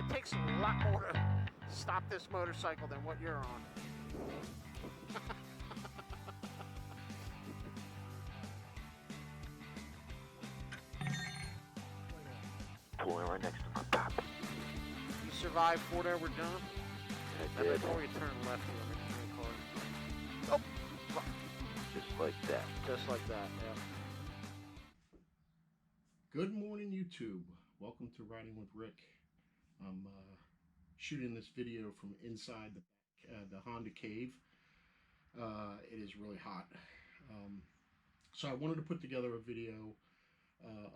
It takes a lot more to stop this motorcycle than what you're on. Pulling right next to my pop. You survived Fort Edward John? I Then did. before you turn left here, let me turn the car. Oh! Just like that. Just like that, yeah. Good morning, YouTube. Welcome to Riding with Rick. I'm shooting this video from inside the Honda cave. It is really hot. So I wanted to put together a video,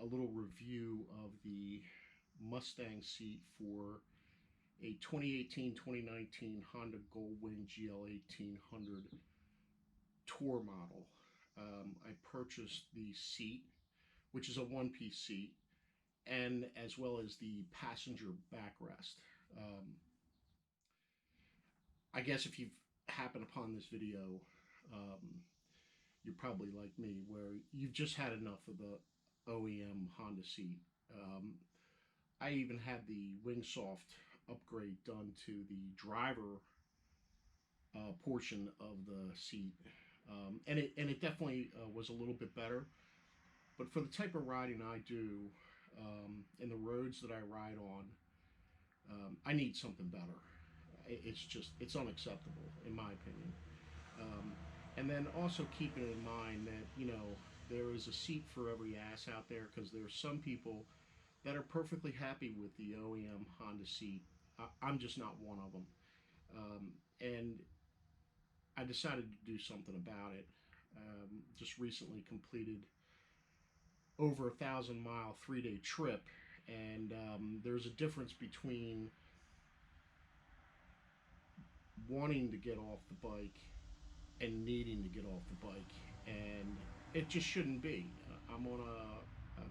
a little review of the Mustang seat for a 2018-2019 Honda Goldwing GL1800 tour model. I purchased the seat, which is a one-piece seat, and as well as the passenger backrest. I guess if you've happened upon this video, you're probably like me, where you've just had enough of the OEM Honda seat. I even had the Wingsoft upgrade done to the driver portion of the seat, and it definitely was a little bit better. But for the type of riding I do, and the roads that I ride on, I need something better. It's unacceptable, in my opinion. And then also keeping in mind that, there is a seat for every ass out there, because there are some people that are perfectly happy with the OEM Honda seat. I'm just not one of them. And I decided to do something about it. Just recently completed over 1,000-mile 3-day trip, and there's a difference between wanting to get off the bike and needing to get off the bike, and it just shouldn't be. I'm on a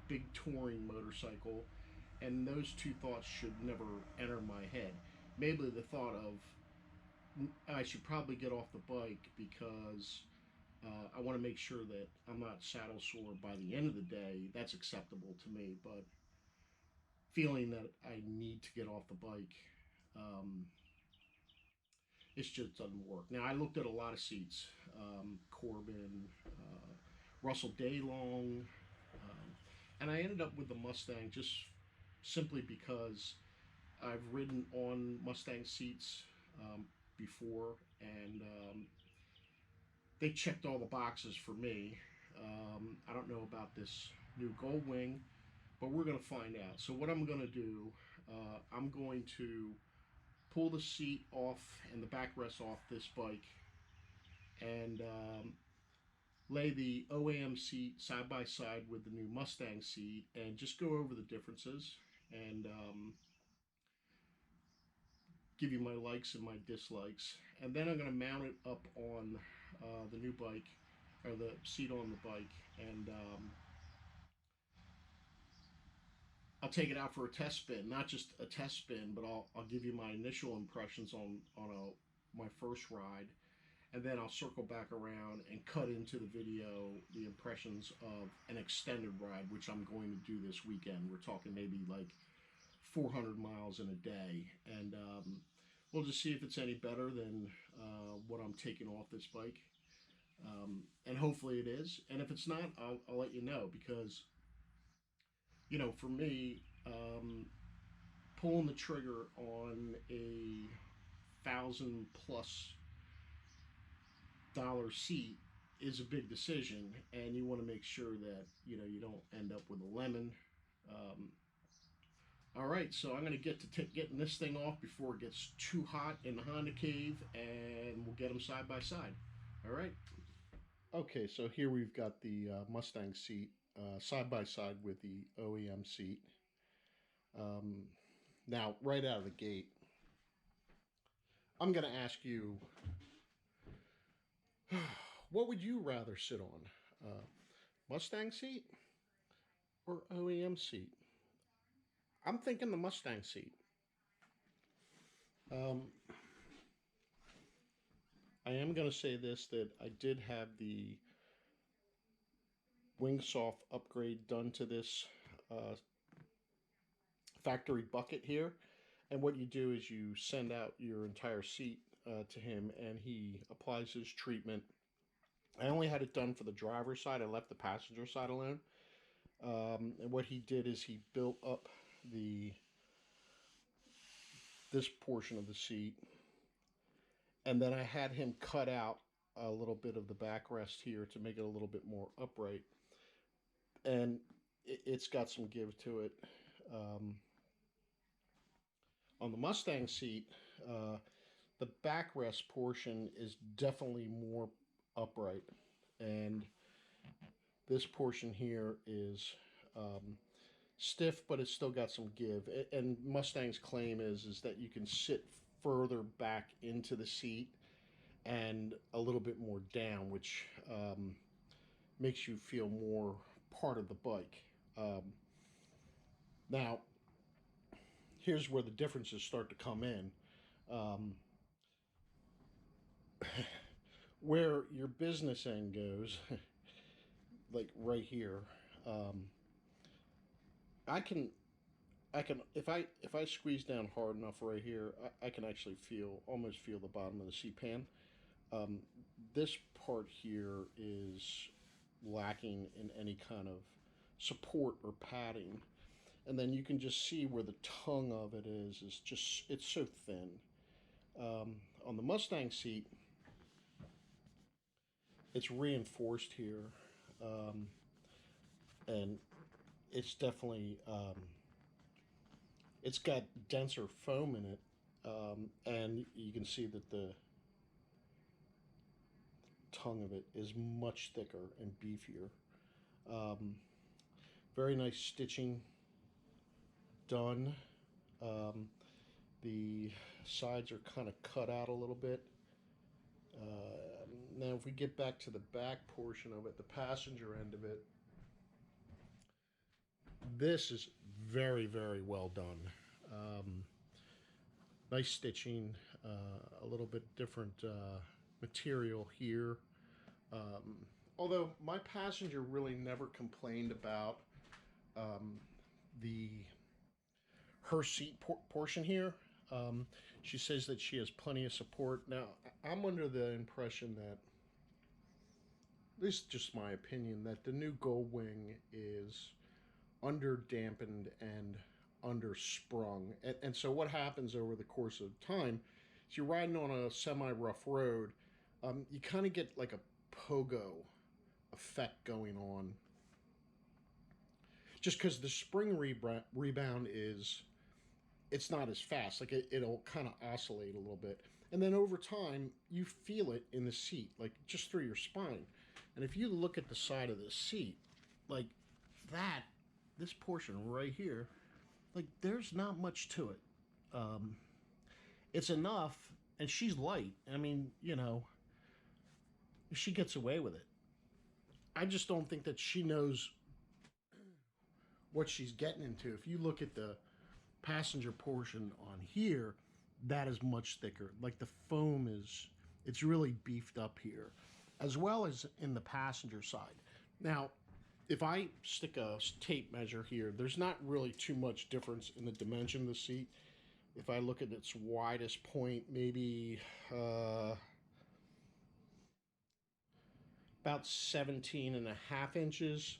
big touring motorcycle, and those two thoughts should never enter my head. Maybe the thought of, I should probably get off the bike because I want to make sure that I'm not saddle sore by the end of the day. That's acceptable to me, but feeling that I need to get off the bike, it just doesn't work. Now, I looked at a lot of seats, Corbin, Russell Daylong, and I ended up with the Mustang just simply because I've ridden on Mustang seats before, and they checked all the boxes for me. I don't know about this new Goldwing, but we're going to find out. So what I'm going to do, I'm going to pull the seat off and the backrest off this bike, and lay the OEM seat side by side with the new Mustang seat, and just go over the differences, and give you my likes and my dislikes. And then I'm going to mount it up on the new bike, or the seat on the bike, and I'll take it out for a test spin. Not just a test spin, but I'll give you my initial impressions on my first ride, and then I'll circle back around and cut into the video the impressions of an extended ride, which I'm going to do this weekend. We're talking maybe like 400 miles in a day, and we'll just see if it's any better than what I'm taking off this bike, and hopefully it is. And if it's not, I'll let you know, because for me, pulling the trigger on a $1,000+ seat is a big decision, and you want to make sure that you don't end up with a lemon. All right, so I'm going to get to getting this thing off before it gets too hot in the Honda cave, and we'll get them side by side. All right. Okay, so here we've got the Mustang seat side by side with the OEM seat. Now, right out of the gate, I'm going to ask you, what would you rather sit on? Mustang seat or OEM seat? I'm thinking the Mustang seat. I am going to say this, that I did have the Wingsoft upgrade done to this factory bucket here, And what you do is you send out your entire seat to him, and he applies his treatment. I only had it done for the driver's side. I left the passenger side alone. And what he did is he built up this portion of the seat, and then I had him cut out a little bit of the backrest here to make it a little bit more upright, and it's got some give to it. On the Mustang seat, the backrest portion is definitely more upright, and this portion here is stiff, but it's still got some give. And Mustang's claim is that you can sit further back into the seat and a little bit more down, which makes you feel more part of the bike. Now, here's where the differences start to come in. Where your business end goes, like right here, I can if I squeeze down hard enough right here, I can actually almost feel the bottom of the seat pan. This part here is lacking in any kind of support or padding, and then you can just see where the tongue of it is just, it's so thin. On the Mustang seat, it's reinforced here, and it's definitely it's got denser foam in it, and you can see that the tongue of it is much thicker and beefier. Very nice stitching done. The sides are kind of cut out a little bit. Now if we get back to the back portion of it, the passenger end of it, this is very, very well done. Nice stitching, a little bit different material here. Although my passenger really never complained about her seat portion here. She says that she has plenty of support. Now, I'm under the impression that, this is just my opinion, that the new Goldwing is under dampened and under sprung. And so what happens over the course of time is you're riding on a semi-rough road, you kind of get like a pogo effect going on. Just because the spring rebound it's not as fast. Like it'll kind of oscillate a little bit. And then over time, you feel it in the seat, like just through your spine. And if you look at the side of the seat, like that, this portion right here, like there's not much to it. It's enough, and she's light. I mean, she gets away with it. I just don't think that she knows what she's getting into. If you look at the passenger portion on here, that is much thicker. Like the foam it's really beefed up here, as well as in the passenger side. Now, if I stick a tape measure here, there's not really too much difference in the dimension of the seat. If I look at its widest point, maybe about 17.5 inches,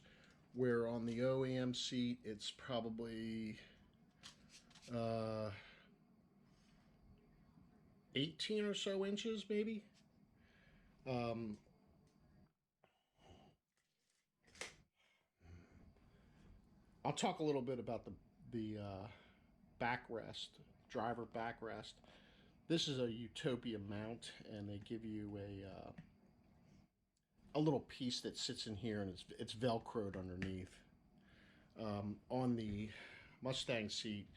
where on the OEM seat it's probably 18 or so inches, maybe. I'll talk a little bit about the backrest, driver backrest. This is a Utopia mount, and they give you a little piece that sits in here, and it's velcroed underneath. On the Mustang seat,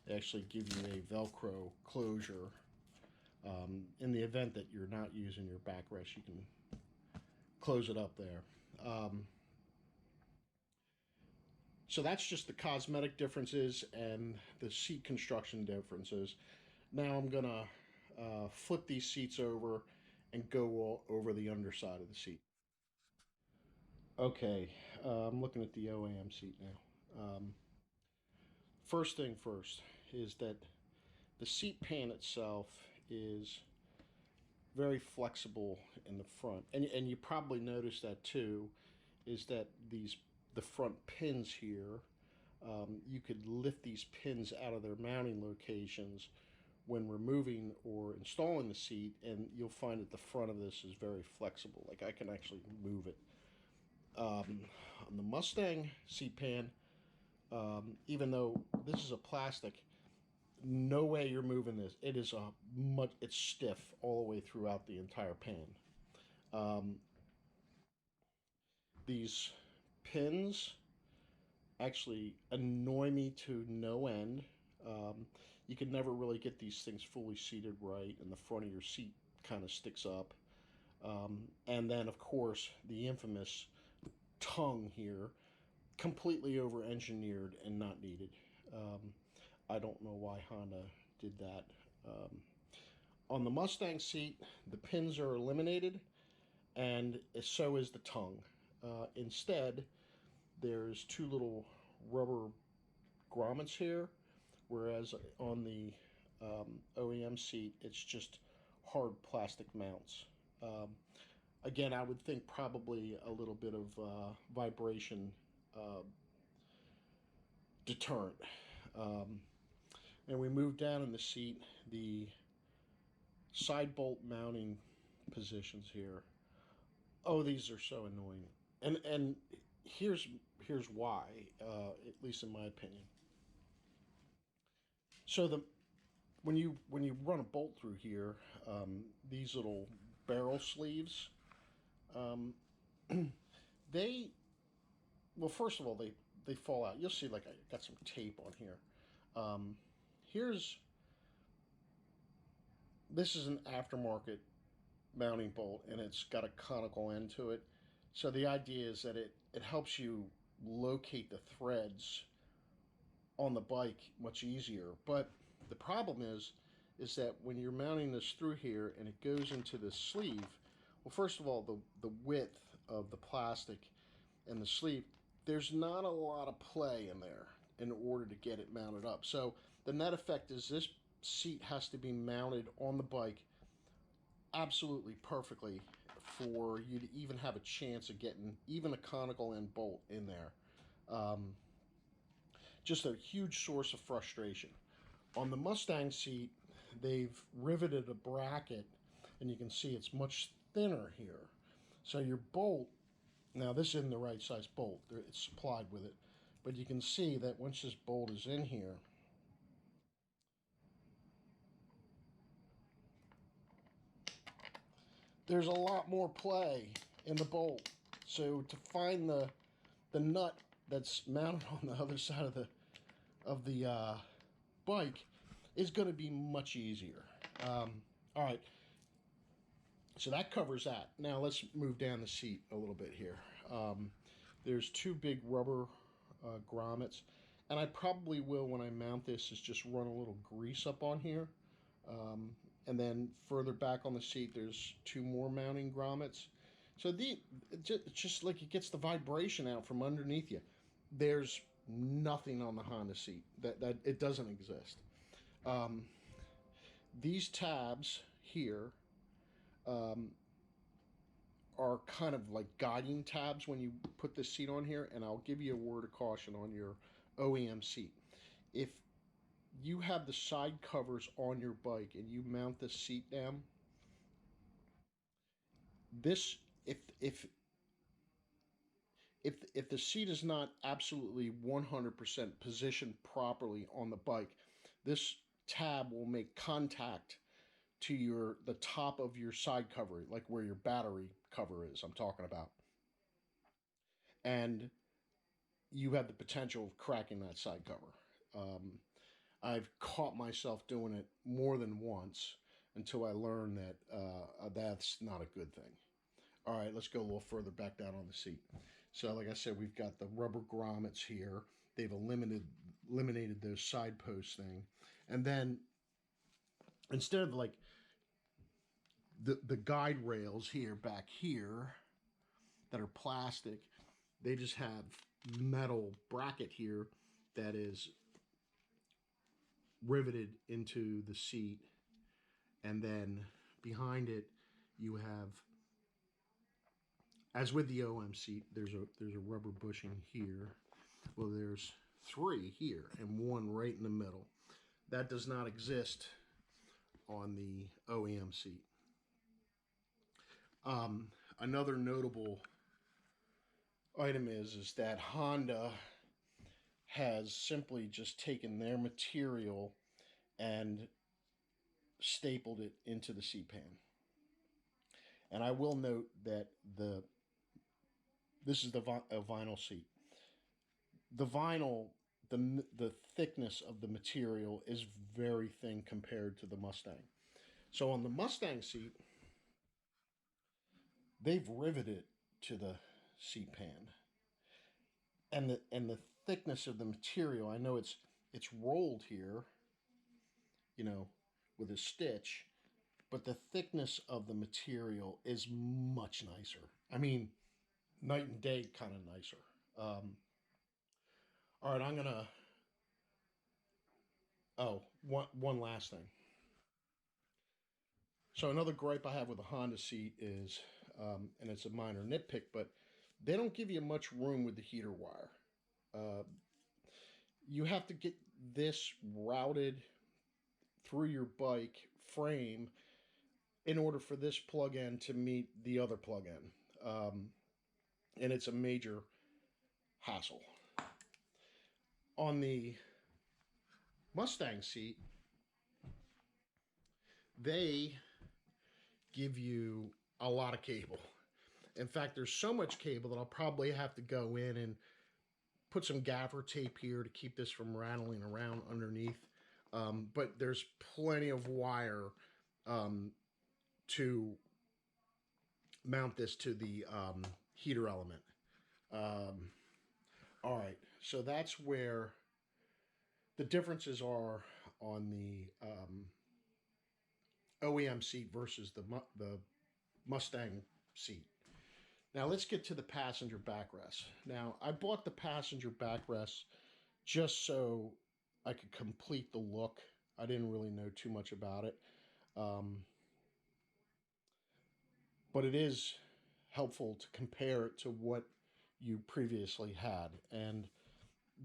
they actually give you a Velcro closure. In the event that you're not using your backrest, you can close it up there. So that's just the cosmetic differences and the seat construction differences. Now I'm gonna flip these seats over and go over the underside of the seat. Okay, I'm looking at the OEM seat now. First thing first is that the seat pan itself is very flexible in the front, and you probably noticed that too, is that the front pins here, you could lift these pins out of their mounting locations when removing or installing the seat, and you'll find that the front of this is very flexible. Like I can actually move it. On the Mustang seat pan, even though this is a plastic, no way you're moving this. It is it's stiff all the way throughout the entire pan. These pins actually annoy me to no end. You can never really get these things fully seated right, and the front of your seat kind of sticks up. And then, of course, the infamous tongue here, completely over-engineered and not needed. I don't know why Honda did that. On the Mustang seat, the pins are eliminated, and so is the tongue. Instead, there's two little rubber grommets here, whereas on the OEM seat, it's just hard plastic mounts. Again, I would think probably a little bit of vibration deterrent. And we move down in the seat, the side bolt mounting positions here. Oh, these are so annoying. And here's why, at least in my opinion. So when you run a bolt through here, these little barrel sleeves, well, first of all, they fall out. You'll see, like, I got some tape on here. This is an aftermarket mounting bolt, and it's got a conical end to it. So the idea is that it helps you locate the threads on the bike much easier. But the problem is that when you're mounting this through here and it goes into the sleeve, well, first of all, the width of the plastic and the sleeve, there's not a lot of play in there in order to get it mounted up. So the net effect is this seat has to be mounted on the bike absolutely perfectly for you to even have a chance of getting even a conical end bolt in there. Just a huge source of frustration. On the Mustang seat, they've riveted a bracket, and you can see it's much thinner here. So your bolt, now this isn't the right size bolt, it's supplied with it, but you can see that once this bolt is in here, there's a lot more play in the bolt. So to find the nut that's mounted on the other side of the bike is going to be much easier. All right, so that covers that. Now let's move down the seat a little bit here. There's two big rubber grommets, and I probably will, when I mount this, is just run a little grease up on here. And then further back on the seat, there's two more mounting grommets. So it's just like it gets the vibration out from underneath you. There's nothing on the Honda seat that it doesn't exist. These tabs here are kind of like guiding tabs when you put the seat on here, and I'll give you a word of caution on your OEM seat. If you have the side covers on your bike and you mount the seat down, if the seat is not absolutely 100% positioned properly on the bike, this tab will make contact to the top of your side cover, like where your battery cover is, I'm talking about. And you have the potential of cracking that side cover. I've caught myself doing it more than once until I learned that that's not a good thing. All right, let's go a little further back down on the seat. So like I said, we've got the rubber grommets here. They've eliminated those side posts thing. And then instead of like the guide rails here, back here, that are plastic, they just have metal bracket here that is riveted into the seat, and then behind it you have, as with the OM seat, there's a rubber bushing here. Well, there's 3 here and 1 right in the middle. That does not exist on the OEM seat. Another notable item is that Honda has simply just taken their material and stapled it into the seat pan. And I will note that this is a vinyl seat. The vinyl, the thickness of the material is very thin compared to the Mustang. So on the Mustang seat, they've riveted to the seat pan, and the thickness of the material. I know it's rolled here, you know, with a stitch, but the thickness of the material is much nicer. I mean, night and day kind of nicer. All right, I'm gonna. Oh, one last thing. So another gripe I have with the Honda seat is, and it's a minor nitpick, but they don't give you much room with the heater wire. You have to get this routed through your bike frame in order for this plug-in to meet the other plug-in. And it's a major hassle. On the Mustang seat, they give you a lot of cable. In fact, there's so much cable that I'll probably have to go in and put some gaffer tape here to keep this from rattling around underneath. But there's plenty of wire to mount this to the heater element. All right, so that's where the differences are on the OEM seat versus the Mustang seat. Now let's get to the passenger backrest. Now I bought the passenger backrest just so I could complete the look. I didn't really know too much about it. But it is helpful to compare it to what you previously had. And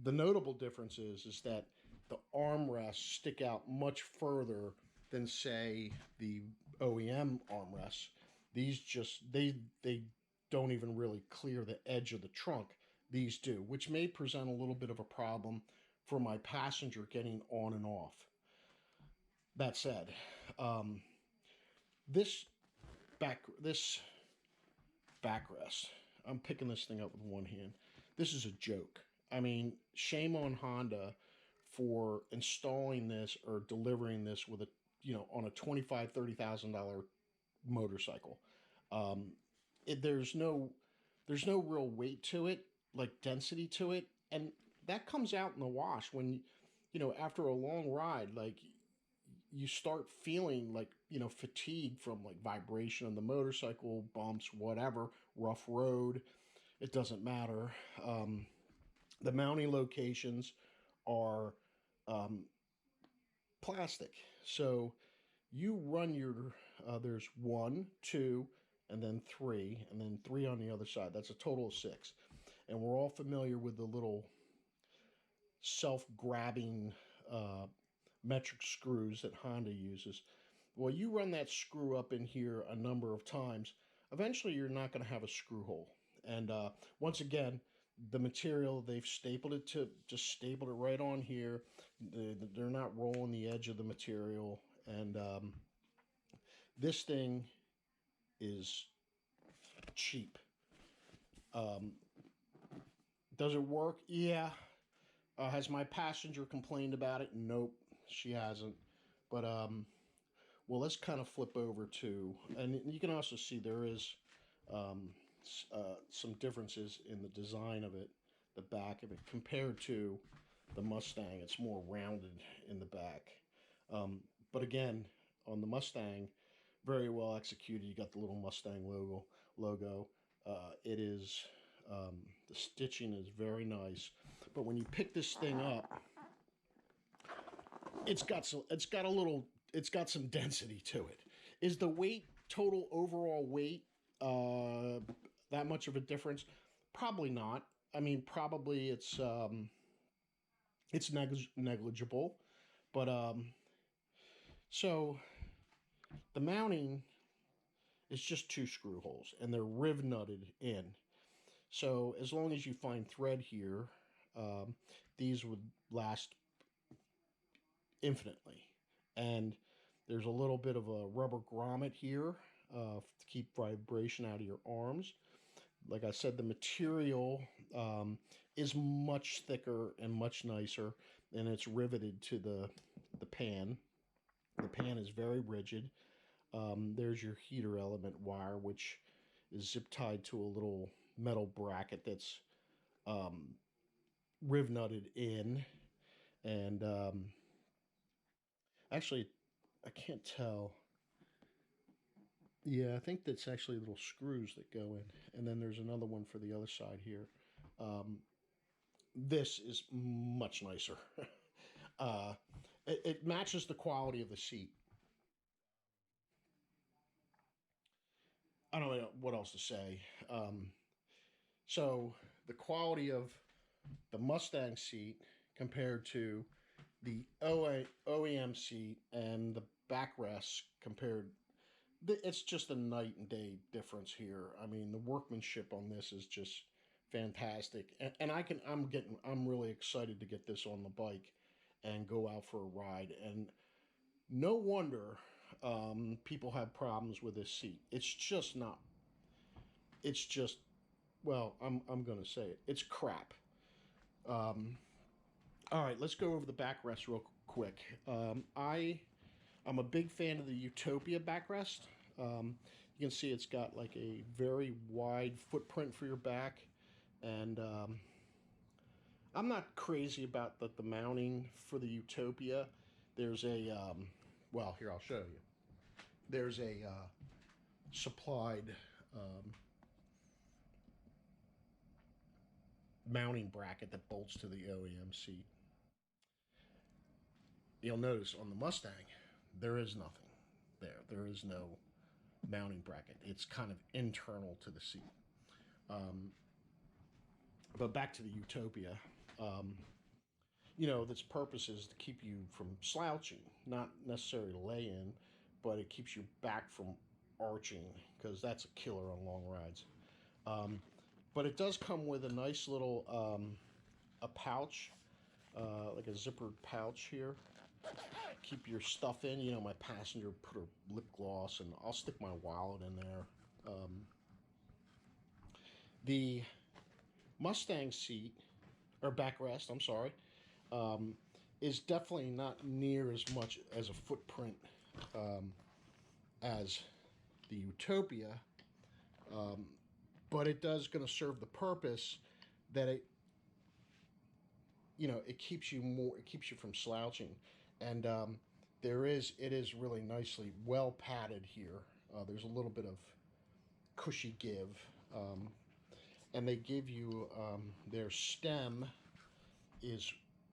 the notable difference is that the armrests stick out much further than, say, the OEM armrests. These just, they don't even really clear the edge of the trunk. These do, which may present a little bit of a problem for my passenger getting on and off. That said, this backrest, I'm picking this thing up with one hand. This is a joke. I mean, shame on Honda for installing this or delivering this with a, you know, on a $25,000-$30,000 motorcycle. There's no real weight to it, like density to it, and that comes out in the wash when, you know, after a long ride, like you start feeling like, you know, fatigue from like vibration on the motorcycle, bumps, whatever, rough road. It doesn't matter. The mounting locations are plastic. So you run your, there's 1, 2, and then 3, and then 3 on the other side. That's a total of 6. And we're all familiar with the little self-grabbing metric screws that Honda uses. Well, you run that screw up in here a number of times, eventually you're not going to have a screw hole. And once again, the material, they've stapled it to, just stapled it right on here. They're not rolling the edge of the material. And this thing is cheap. Does it work? Yeah. Has my passenger complained about it? Nope, she hasn't. But well, let's kind of flip over to, and you can also see there is some differences in the design of it, the back of it, compared to the Mustang. It's more rounded in the back. But again, on the Mustang, very well executed. You got the little Mustang logo. It is, the stitching is very nice. But when you pick this thing up, it's got some density to it. Is the weight, total overall weight, that much of a difference? Probably not. I mean, probably it's negligible, but so the mounting is just 2 screw holes, and they're riv nutted in. So as long as you find thread here, these would last infinitely. And there's a little bit of a rubber grommet here to keep vibration out of your arms. Like I said, the material is much thicker and much nicer, and it's riveted to the pan. The pan is very rigid. There's your heater element wire, which is zip tied to a little metal bracket that's riv nutted in. And actually, I can't tell. Yeah, I think that's actually little screws that go in. And then there's another one for the other side here. This is much nicer. It matches the quality of the seat. I don't know what else to say. So the quality of the Mustang seat compared to the OEM seat and the backrest compared, it's just a night and day difference here. I mean, the workmanship on this is just fantastic, and I'm really excited to get this on the bike and go out for a ride. And no wonder people have problems with this seat. It's just not. It's just, well, I'm gonna say it. It's crap. Um, all right, let's go over the backrest real quick. I'm a big fan of the Utopia backrest. You can see it's got like a very wide footprint for your back, and I'm not crazy about the mounting for the Utopia. There's a well, here I'll show you. There's a supplied mounting bracket that bolts to the OEM seat. You'll notice on the Mustang, there is nothing there. There is no mounting bracket. It's kind of internal to the seat. But back to the Utopia, its purpose is to keep you from slouching, not necessarily lay in, but it keeps your back from arching, because that's a killer on long rides. But it does come with a nice little a pouch, like a zippered pouch here. Keep your stuff in. My passenger put her lip gloss, and I'll stick my wallet in there. The Mustang seat, or backrest, I'm sorry, is definitely not near as much as a footprint as the Utopia, but it does going to serve the purpose that it keeps you from slouching, and it is really nicely well padded here. There's a little bit of cushy give, and they give you their stem is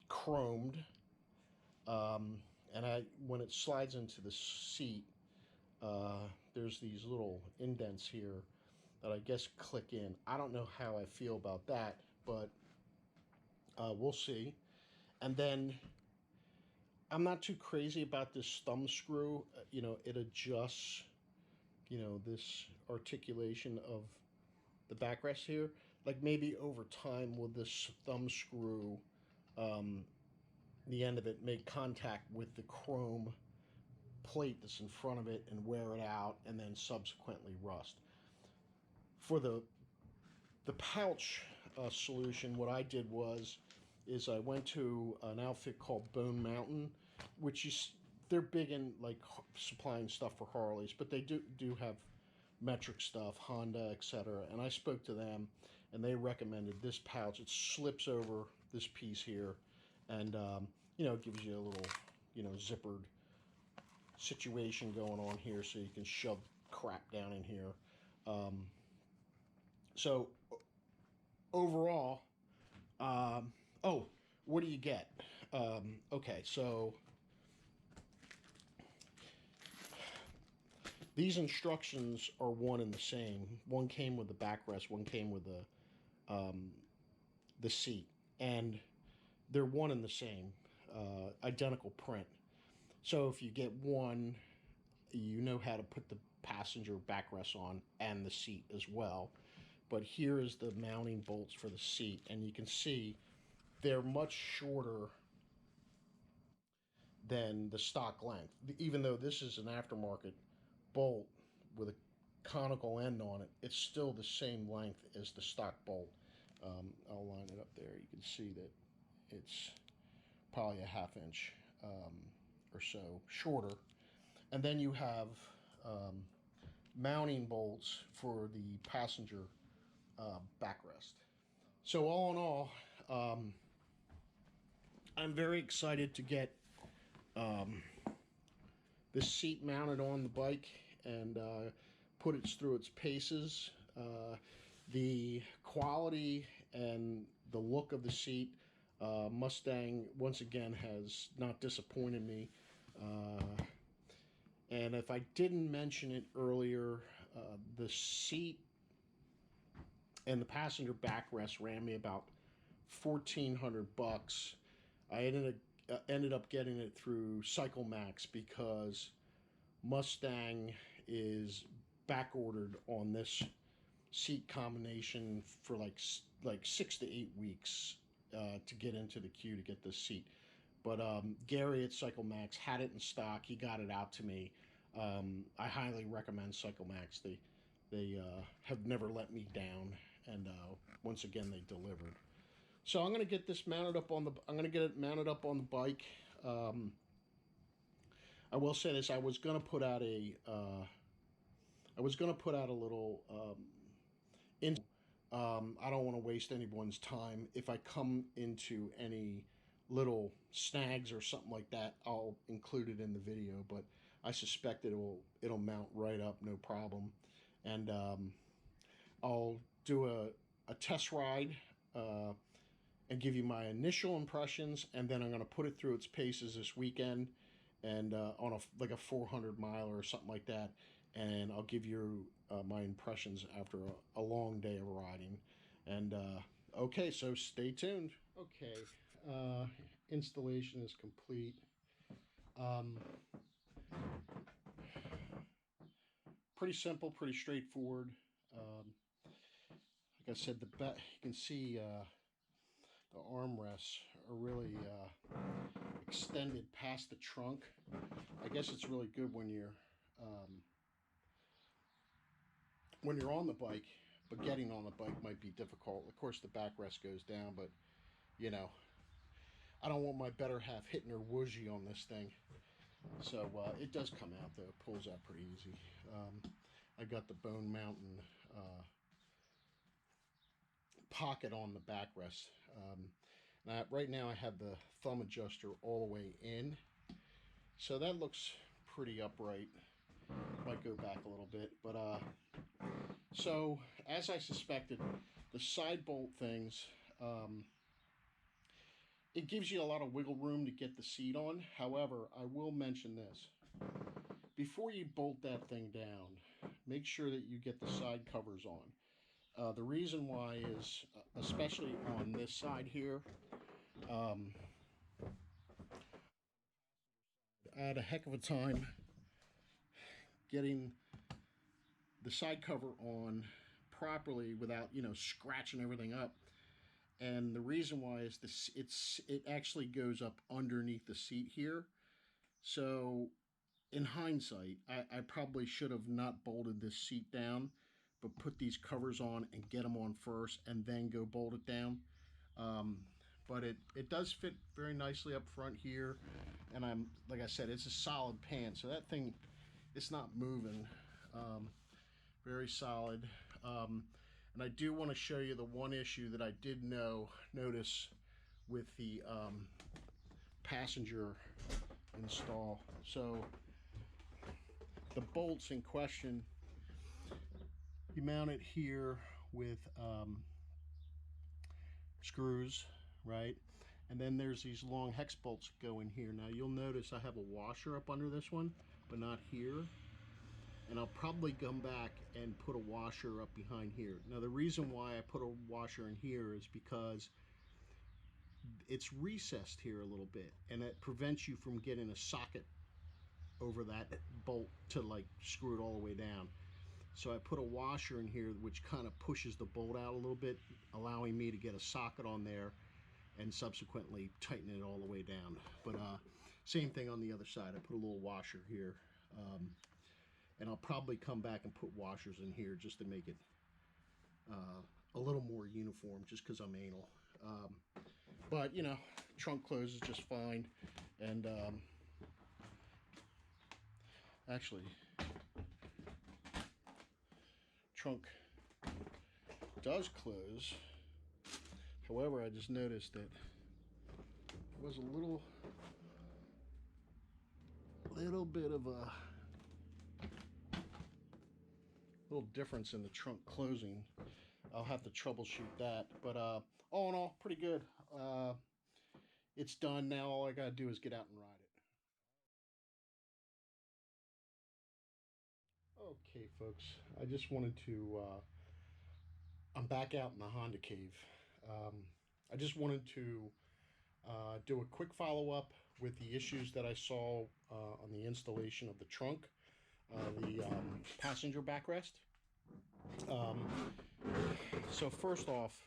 chromed, and when it slides into the seat, there's these little indents here that I guess click in. I don't know how I feel about that, but we'll see. And then I'm not too crazy about this thumb screw. It adjusts, this articulation of the backrest here. Like maybe over time with this thumb screw, the end of it make contact with the chrome plate that's in front of it and wear it out, and then subsequently rust. For the pouch solution, what I did is I went to an outfit called Bone Mountain, which they're big in like supplying stuff for Harleys, but they do have metric stuff, Honda, etc. And I spoke to them, and they recommended this pouch. It slips over this piece here, and it gives you a little zippered situation going on here, so you can shove crap down in here. So overall, what do you get? Okay, so these instructions are one and the same. One came with the backrest, one came with the seat, and they're one and the same, identical print. So if you get one, you know how to put the passenger backrest on and the seat as well. But here is the mounting bolts for the seat, and you can see they're much shorter than the stock length. Even though this is an aftermarket bolt with a conical end on it, it's still the same length as the stock bolt. I'll line it up there. You can see that it's probably a ½ inch or so shorter. And then you have mounting bolts for the passenger backrest. So all in all, I'm very excited to get this seat mounted on the bike and put it through its paces. The quality and the look of the seat, Mustang once again has not disappointed me. And if I didn't mention it earlier, the seat and the passenger backrest ran me about $1,400. I ended up getting it through Cycle Max because Mustang is back ordered on this seat combination for like 6 to 8 weeks to get into the queue to get this seat. But Gary at Cycle Max had it in stock. He got it out to me. I highly recommend Cycle Max. They have never let me down, and once again they delivered. So I'm gonna get this mounted up on the. I'm gonna get it mounted up on the bike. I will say this: I was gonna put out a. I was gonna put out a little. I don't want to waste anyone's time. If I come into any little snags or something like that, I'll include it in the video. But I suspect it'll mount right up, no problem. And I'll do a test ride and give you my initial impressions, and then I'm going to put it through its paces this weekend and on like a 400 mile or something like that, and I'll give you my impressions after a long day of riding. And okay, so stay tuned. Okay, installation is complete. Pretty simple, pretty straightforward. Like I said, you can see the armrests are really extended past the trunk. I guess it's really good when you're on the bike, but getting on the bike might be difficult. Of course, the backrest goes down, but you know, I don't want my better half hitting her whooshy on this thing. So it does come out though. It pulls out pretty easy. I got the bone mountain pocket on the backrest. Right now I have the thumb adjuster all the way in, so that looks pretty upright. Might go back a little bit, but so as I suspected, the side bolt things, it gives you a lot of wiggle room to get the seat on. However, I will mention this: before you bolt that thing down, make sure that you get the side covers on. The reason why is, especially on this side here, I had a heck of a time getting the side cover on properly without, scratching everything up. And the reason why is it actually goes up underneath the seat here. So in hindsight, I probably should have not bolted this seat down, but put these covers on and get them on first and then go bolt it down. But it does fit very nicely up front here, and like I said, it's a solid pan, so that thing, it's not moving. Very solid. And I do want to show you the one issue that I did notice with the passenger install. So the bolts in question, you mount it here with screws, right? And then there's these long hex bolts that go in here. Now you'll notice I have a washer up under this one, but not here. and I'll probably come back and put a washer up behind here. Now the reason why I put a washer in here is because it's recessed here a little bit, and it prevents you from getting a socket over that bolt to like screw it all the way down. So I put a washer in here which kind of pushes the bolt out a little bit, allowing me to get a socket on there and subsequently tighten it all the way down. But same thing on the other side. I put a little washer here, and I'll probably come back and put washers in here just to make it a little more uniform, just because I'm anal. But you know, trunk closes just fine, and actually trunk does close. However, I just noticed that there was a little bit of a little difference in the trunk closing. I'll have to troubleshoot that, but all in all, pretty good. It's done now. All I gotta do is get out and ride it. Okay, folks, I just wanted to I'm back out in the Honda cave. I just wanted to do a quick follow-up with the issues that I saw on the installation of the trunk, the passenger backrest. So first off,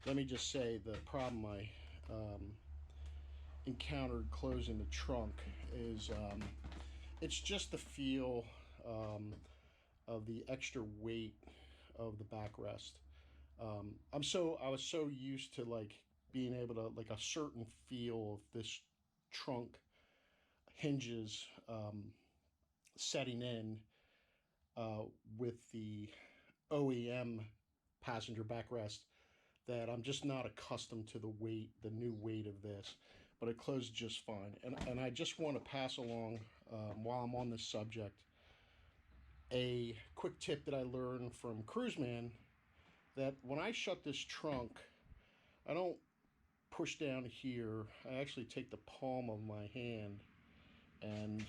let me just say the problem I encountered closing the trunk is it's just the feel of the extra weight of the backrest. I was so used to like being able to, like, a certain feel of this trunk hinges setting in with the OEM passenger backrest, that I'm just not accustomed to the new weight of this, but it closed just fine. And I just want to pass along, while I'm on this subject, a quick tip that I learned from Cruiseman, that when I shut this trunk, I don't push down here. I actually take the palm of my hand and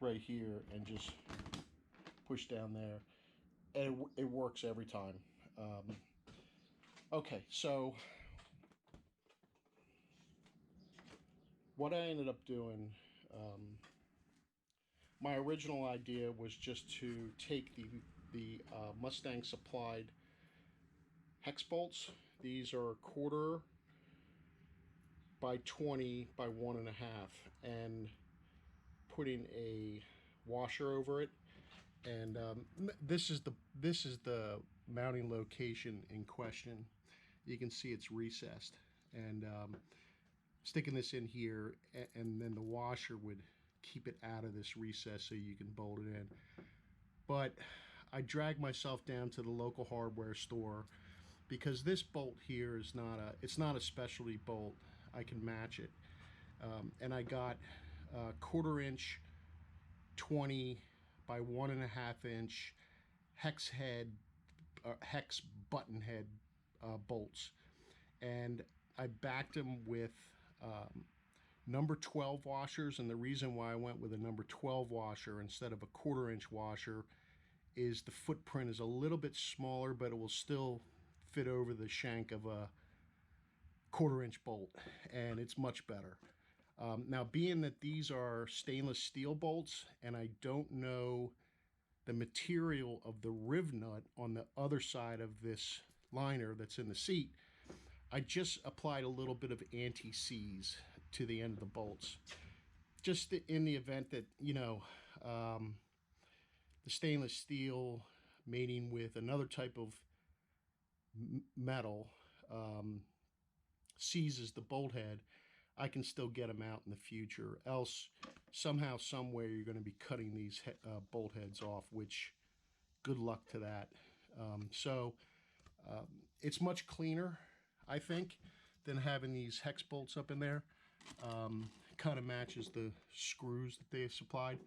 right here and just push down there, and it works every time. Okay, so what I ended up doing, my original idea was just to take the Mustang supplied hex bolts. These are 1/4 by 20 by 1.5, and putting a washer over it. And this is the mounting location in question. You can see it's recessed, and sticking this in here, and then the washer would keep it out of this recess so you can bolt it in. But I dragged myself down to the local hardware store, because this bolt here is not a specialty bolt. I can match it, and I got 1/4 inch 20 by 1.5 inch hex button head bolts, and I backed them with number 12 washers. And the reason why I went with a number 12 washer instead of a 1/4 inch washer is the footprint is a little bit smaller, but it will still fit over the shank of a 1/4 inch bolt, and it's much better. Now, being that these are stainless steel bolts, and I don't know the material of the riv nut on the other side of this liner that's in the seat, I just applied a little bit of anti-seize to the end of the bolts, just in the event that, you know, the stainless steel mating with another type of metal seizes the bolt head, I can still get them out in the future. Else, somehow, somewhere, you're going to be cutting these bolt heads off, which, good luck to that. It's much cleaner, I think, than having these hex bolts up in there. Kind of matches the screws that they supplied.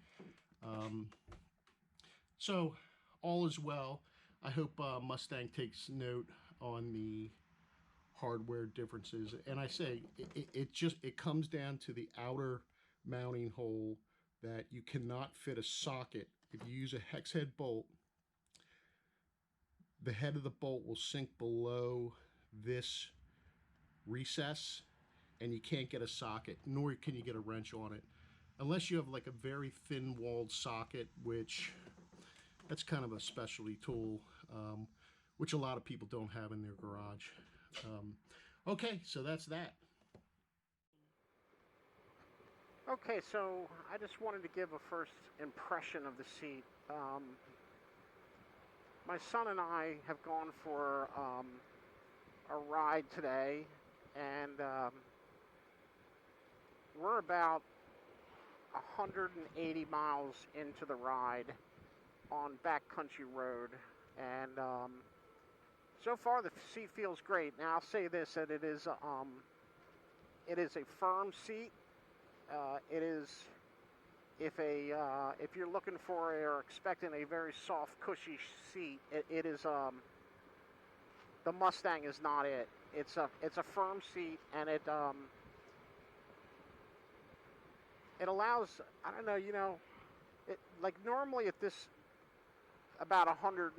So all is well. I hope Mustang takes note on the hardware differences. And I say it comes down to the outer mounting hole that you cannot fit a socket. If you use a hex head bolt, the head of the bolt will sink below this recess, and you can't get a socket, nor can you get a wrench on it, unless you have like a very thin-walled socket, which that's kind of a specialty tool, which a lot of people don't have in their garage. Okay, so that's that. Okay, so I just wanted to give a first impression of the seat. My son and I have gone for a ride today, and we're about 180 miles into the ride on backcountry road, and so far the seat feels great. Now I'll say this, that it is a firm seat. It is, if you're looking for or expecting a very soft, cushy seat, it is the Mustang is not it. It's a firm seat, and it allows, I don't know, it, like normally at this about 100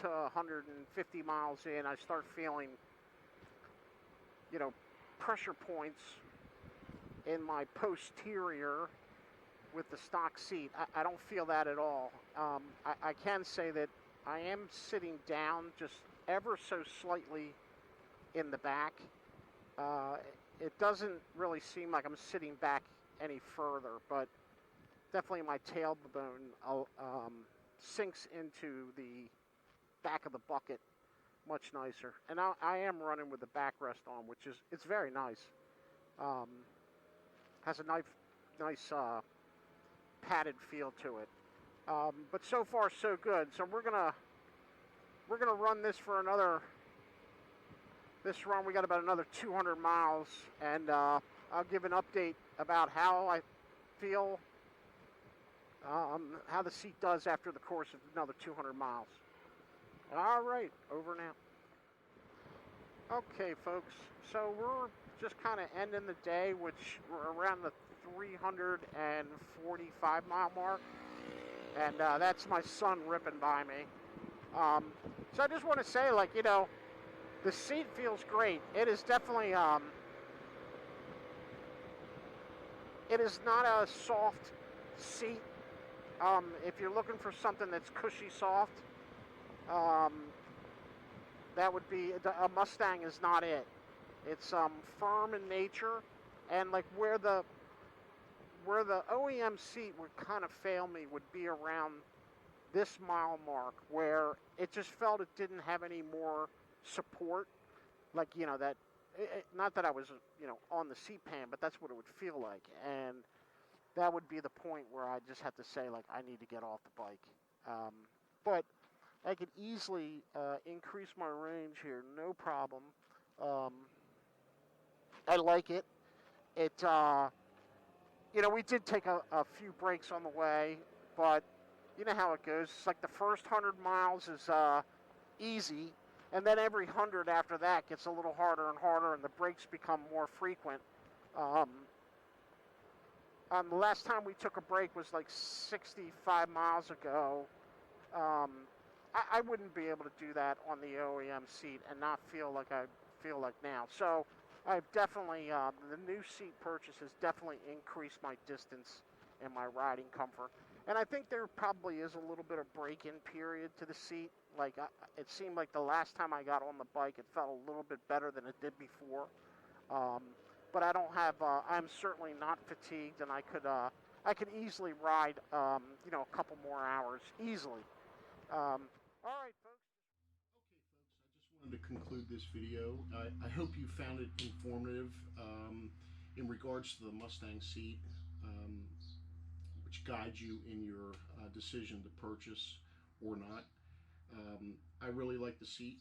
to 150 miles in, I start feeling, pressure points in my posterior with the stock seat. I don't feel that at all. I can say that I am sitting down just ever so slightly in the back. It doesn't really seem like I'm sitting back any further, but definitely my tailbone sinks into the back of the bucket much nicer. And I am running with the backrest on, which it's very nice. Has a nice padded feel to it. But so far so good. So we're gonna run this for another. This run we got about another 200 miles, and I'll give an update about how I feel, how the seat does after the course of another 200 miles. All right, over now. Okay, folks. So we're just kind of ending the day, which we're around the 345 mile mark, and that's my son ripping by me. So I just want to say, the seat feels great. It is definitely it is not a soft seat. If you're looking for something that's cushy soft, that would be a Mustang is not it. It's firm in nature, and like where the OEM seat would kind of fail me would be around this mile mark, where it just felt it didn't have any more support. Like, that, not that I was, on the seat pan, but that's what it would feel like. And that would be the point where I just had to say, like, I need to get off the bike. But I could easily increase my range here, no problem. I like it. It, we did take a few breaks on the way, but you know how it goes. It's like the first 100 miles is easy, and then every 100 after that gets a little harder and harder, and the breaks become more frequent. The last time we took a break was like 65 miles ago. I wouldn't be able to do that on the OEM seat and not feel like I feel like now. So I've definitely, the new seat purchase has definitely increased my distance and my riding comfort. And I think there probably is a little bit of break-in period to the seat. Like, it seemed like the last time I got on the bike, it felt a little bit better than it did before. But I don't have, I'm certainly not fatigued, and I could easily ride, a couple more hours, easily. All right, folks. Okay, folks, I just wanted to conclude this video. I hope you found it informative in regards to the Mustang seat, which guides you in your decision to purchase or not. I really like the seat.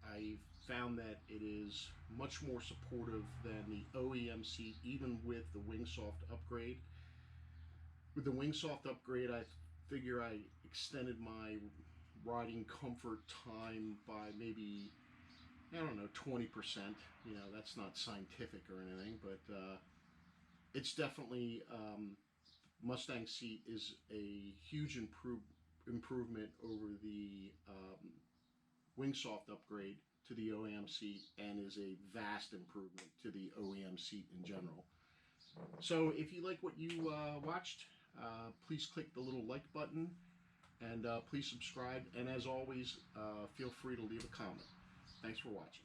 I found that it is much more supportive than the OEM seat, even with the Wingsoft upgrade. With the Wingsoft upgrade, I figure I extended my riding comfort time by maybe, I don't know, 20%. That's not scientific or anything, but it's definitely Mustang seat is a huge improvement over the Wingsoft upgrade to the OEM seat, and is a vast improvement to the OEM seat in general. So if you like what you watched, please click the little like button, and please subscribe, and as always, feel free to leave a comment. Thanks for watching.